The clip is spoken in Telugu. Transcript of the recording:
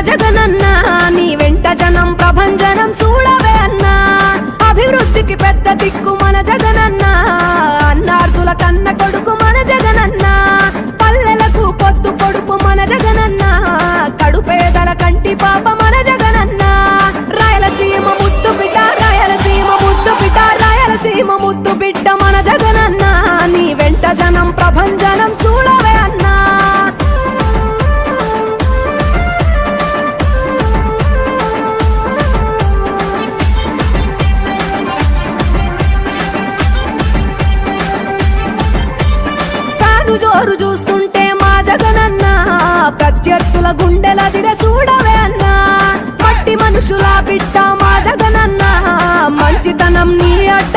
జగనన్న నీ వెంట జనం ప్రభంజనం చూడవే అన్నా అభివృద్ధికి పెద్ద దిక్కు మన జగనన్న అన్నార్థుల కన్న కొడుకు మన జగనన్న పల్లెలకు పొద్దు పొడుపు మన జగనన్న కడుపేదల కంటి పాప మన జగనన్న రాయలసీమ ముద్దు బిడ్డ రాయలసీమ ముద్దు బిడ్డ రాయలసీమ ముద్దు బిడ్డ మన జగనన్న నీ వెంట జనం ప్రభంజనం చూడవే అన్నా జోరు చూస్తుంటే మా జగనన్న ప్రత్యర్థుల గుండెల దిర చూడవే అన్నా మట్టి మనుషుల బిడ్డ మా జగనన్న మంచితనం నీ అడ్డ